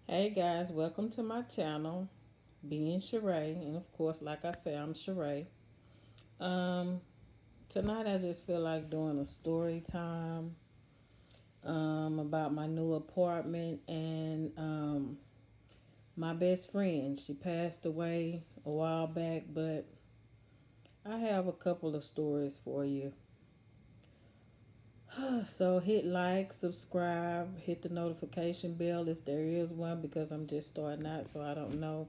Hey guys, welcome to my channel, being Sheree, and of course, like I said, I'm Sheree. Um, Tonight I just feel like doing a story time about my new apartment and my best friend. She passed away a while back, but I have a couple of stories for you. So hit like, subscribe, hit the notification bell if there is one because I'm just starting out, so I don't know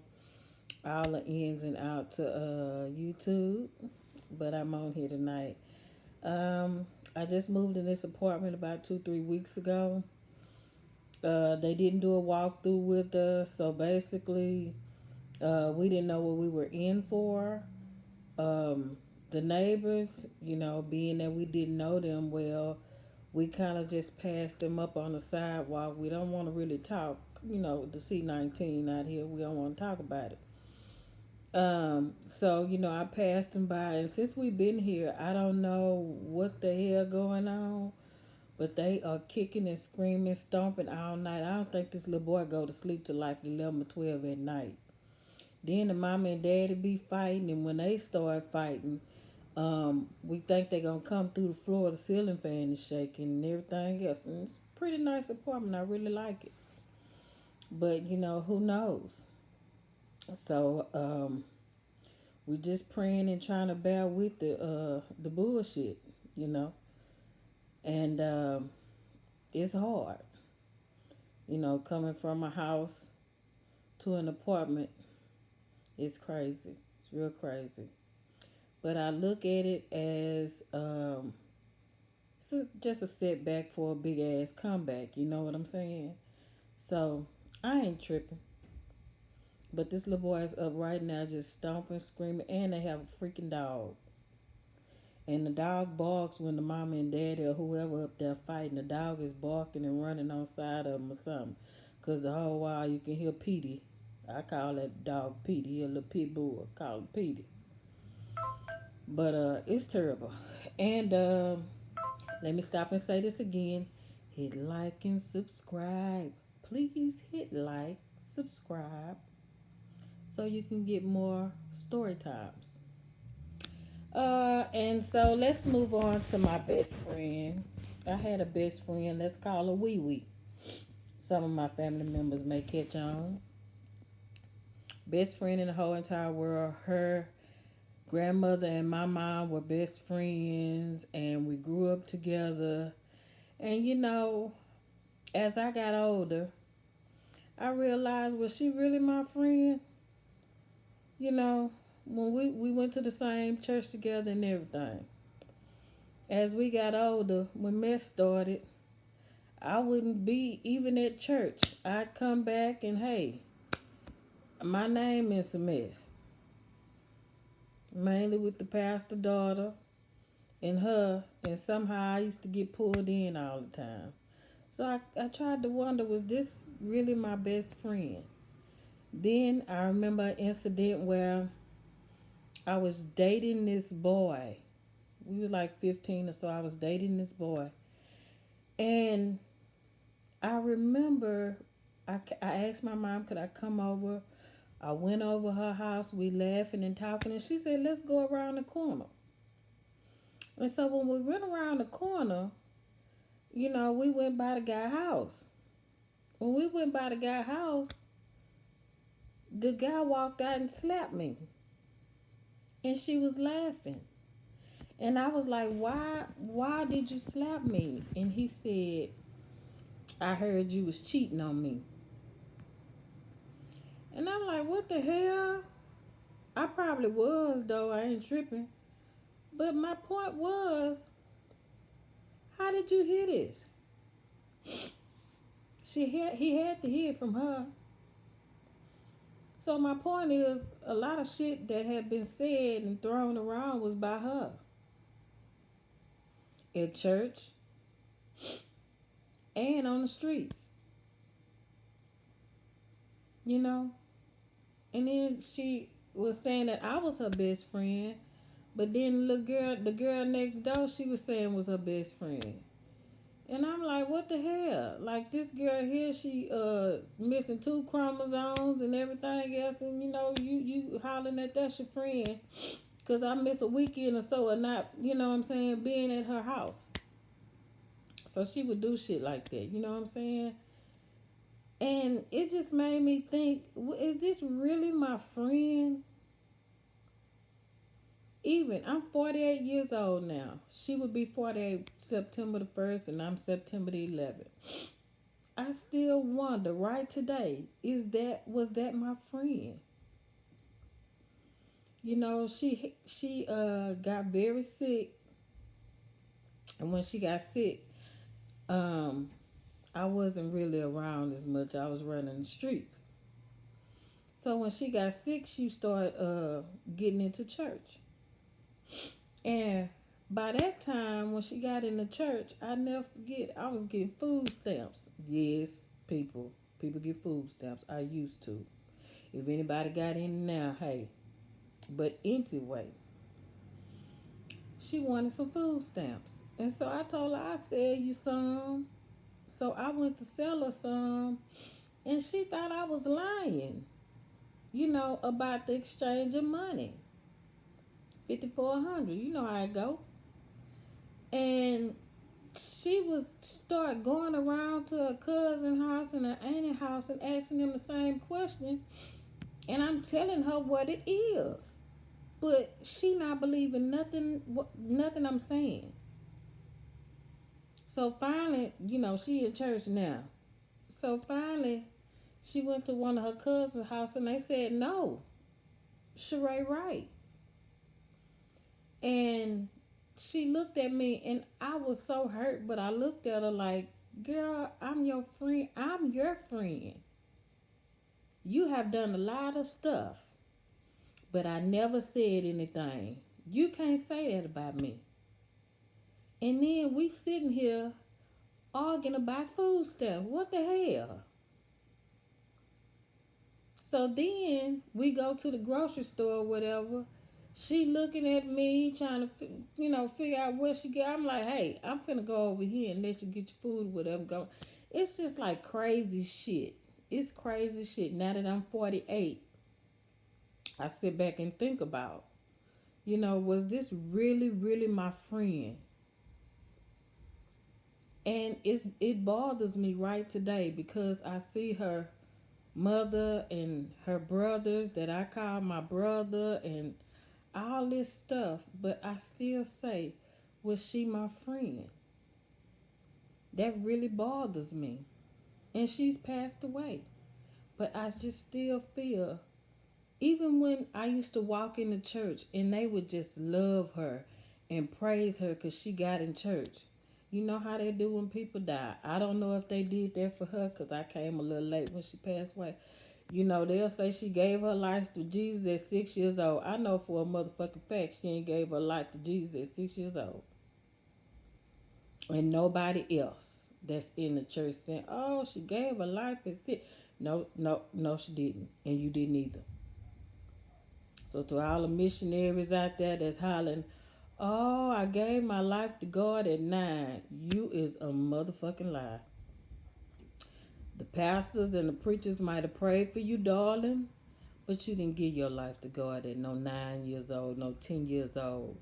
all the ins and out to YouTube, but I'm on here tonight. Um, I just moved in this apartment about 2, 3 weeks ago. They didn't do a walkthrough with us, so basically, we didn't know what we were in for. Um, the neighbors, being that we didn't know them well, we kind of just passed them up on the sidewalk. We don't want to really talk, the C19 out here. We don't want to talk about it. So I passed them by, and since we've been here, I don't know what the hell going on, but they are kicking and screaming, stomping all night. I don't think this little boy go to sleep till like 11 or 12 at night. Then the mama and daddy be fighting, and when they start fighting, we think they gonna come through the floor. The ceiling fan is shaking and everything else, and it's a pretty nice apartment. I really like it, but who knows? So we just praying and trying to bear with the bullshit, you know, and it's hard, coming from a house to an apartment. It's crazy. It's real crazy. But I look at it as just a setback for a big ass comeback. You know what I'm saying? So I ain't tripping. But this little boy is up right now, just stomping, screaming, and they have a freaking dog. And the dog barks when the mama and daddy or whoever up there fighting. The dog is barking and running on side of them or something. Because the whole while you can hear Petey. I call that dog Petey. He a little pit bull. I call him Petey. But it's terrible. And let me stop and say this again. Hit like and subscribe. Please hit like, subscribe, so you can get more story times. And so let's move on to my best friend. I had a best friend, let's call her Wee Wee. Some of my family members may catch on. Best friend in the whole entire world. Her grandmother and my mom were best friends, and we grew up together. And as I got older, I realized, was she really my friend? You know, when we went to the same church together and everything. As we got older, when mess started, I wouldn't be even at church. I'd come back and hey, my name is a mess. Mainly with the pastor daughter and her, and somehow I used to get pulled in all the time. So I tried to wonder, was this really my best friend? Then I remember an incident where I was dating this boy. We was like 15 or so. I was dating this boy. And I remember I asked my mom, could I come over? I went over her house. We laughing and talking. And she said, let's go around the corner. And so when we went around the corner, we went by the guy's house. When we went by the guy's house, the guy walked out and slapped me. And she was laughing. And I was like, why did you slap me? And he said, I heard you was cheating on me. And I'm like, what the hell? I probably was, though. I ain't tripping. But my point was, how did you hear this? He had to hear it from her. So my point is, a lot of shit that had been said and thrown around was by her at church and on the streets, you know. And then she was saying that I was her best friend, but then the girl next door, she was saying was her best friend. And I'm like, what the hell? Like this girl here, she missing two chromosomes and everything else, and you hollering at that's your friend, cause I miss a weekend or so, or not, what I'm saying, being at her house. So she would do shit like that, you know what I'm saying? And it just made me think, is this really my friend? Even I'm 48 years old now. She would be 48 September the 1st, and I'm September the 11th. I still wonder right today, was that my friend? She got very sick, and when she got sick, um I wasn't really around as much. I was running the streets. So when she got sick, she started getting into church. And by that time, when she got into church, I never forget, I was getting food stamps. Yes, people get food stamps. I used to. If anybody got in now, hey. But anyway, she wanted some food stamps. And so I told her, I'll sell you some. So I went to sell her some, and she thought I was lying, about the exchange of money. 5,400, you know how it go. And she was start going around to her cousin house and her auntie house and asking them the same question. And I'm telling her what it is. But she not believing nothing I'm saying. So finally, she in church now. So finally, she went to one of her cousin's house and they said no, Sheree right. And she looked at me and I was so hurt, but I looked at her like, girl, I'm your friend. I'm your friend. You have done a lot of stuff, but I never said anything. You can't say that about me. And then we sitting here arguing about food stuff. What the hell? So then we go to the grocery store or whatever. She looking at me, trying to, figure out where she get. I'm like, hey, I'm finna go over here and let you get your food, whatever. Go. It's just like crazy shit. It's crazy shit. Now that I'm 48, I sit back and think about, was this really, really my friend? And it bothers me right today because I see her mother and her brothers that I call my brother and all this stuff, but I still say, was she my friend? That really bothers me. And she's passed away. But I just still feel, even when I used to walk in the church and they would just love her and praise her because she got in church. You know how they do when people die. I don't know if they did that for her because I came a little late when she passed away. They'll say she gave her life to Jesus at 6 years old. I know for a motherfucking fact she ain't gave her life to Jesus at 6 years old. And nobody else that's in the church saying, oh, she gave her life at 6. No, no, no, she didn't. And you didn't either. So to all the missionaries out there that's hollering, oh, I gave my life to God at 9. You is a motherfucking lie. The pastors and the preachers might have prayed for you, darling, but you didn't give your life to God at no 9 years old, no 10 years old.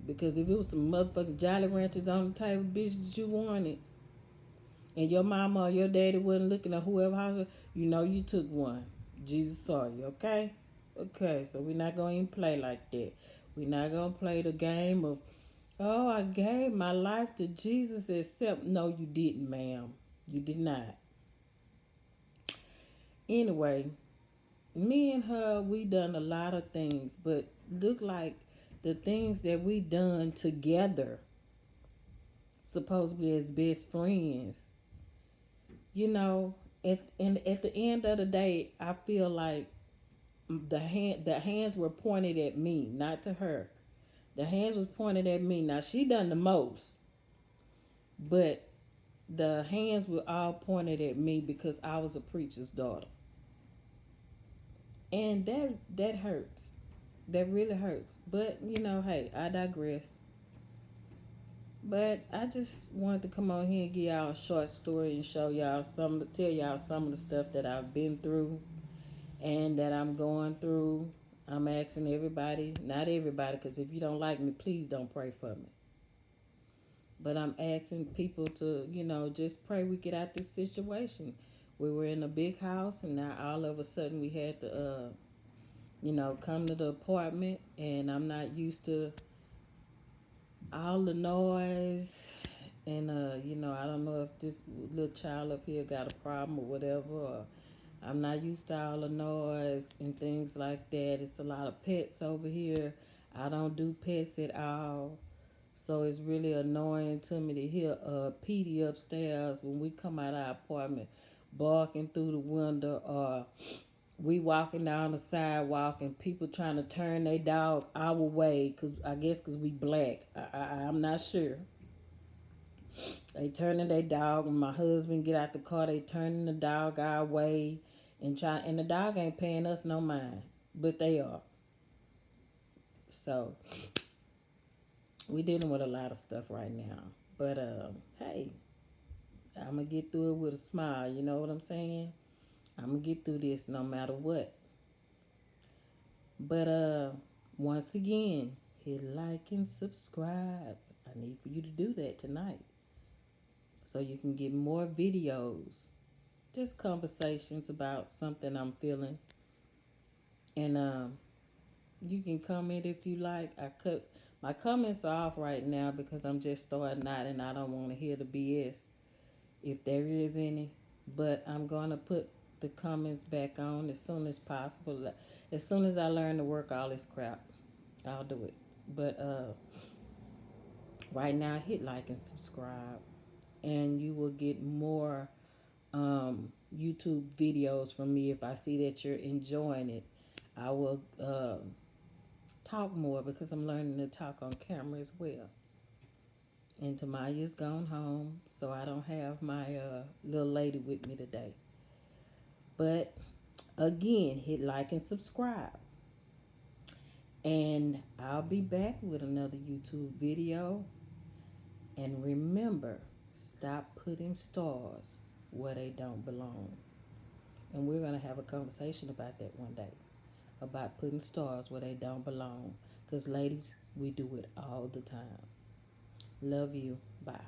Because if it was some motherfucking Jolly Ranchers on the table, bitch, that you wanted, and your mama or your daddy wasn't looking at whoever house, you took one. Jesus saw you, okay? Okay, so we're not going to even play like that. We're not going to play the game of, oh, I gave my life to Jesus except, no, you didn't, ma'am. You did not. Anyway, me and her, we done a lot of things, but look like the things that we done together, supposedly as best friends, you know, at the end of the day, I feel like the hands were pointed at me, not to her. The hands was pointed at me. Now she done the most, but the hands were all pointed at me because I was a preacher's daughter, and that hurts. That really hurts. But hey, I digress. But I just wanted to come on here and give y'all a short story and show y'all some, tell y'all some of the stuff that I've been through and that I'm going through. I'm asking everybody, not everybody, because if you don't like me, please don't pray for me. But I'm asking people to, just pray we get out this situation. We were in a big house, and now all of a sudden we had to, come to the apartment, and I'm not used to all the noise. And, I don't know if this little child up here got a problem or whatever, or I'm not used to all the noise and things like that. It's a lot of pets over here. I don't do pets at all. So it's really annoying to me to hear Petey upstairs when we come out of our apartment barking through the window, or we walking down the sidewalk and people trying to turn their dog our way, cause I guess cause we black. I'm not sure. They turning their dog. When my husband get out the car, they turning the dog our way and the dog ain't paying us no mind, but they are. So we dealing with a lot of stuff right now. But hey, I'm gonna get through it with a smile. You know what I'm saying? I'm gonna get through this no matter what. But once again, hit like and subscribe. I need for you to do that tonight so you can get more videos, just conversations about something I'm feeling. And you can comment if you like. I cut my comments are off right now because I'm just starting out and I don't want to hear the BS if there is any. But I'm gonna put the comments back on as soon as possible. As soon as I learn to work all this crap, I'll do it. But right now, hit like and subscribe, and you will get more YouTube videos from me if I see that you're enjoying it. I will talk more because I'm learning to talk on camera as well. And Tamaya's gone home, so I don't have my little lady with me today. But again, hit like and subscribe. And I'll be back with another YouTube video. And remember, stop putting stars where they don't belong. And we're going to have a conversation about that one day, about putting stars where they don't belong. Because, ladies, we do it all the time. Love you. Bye.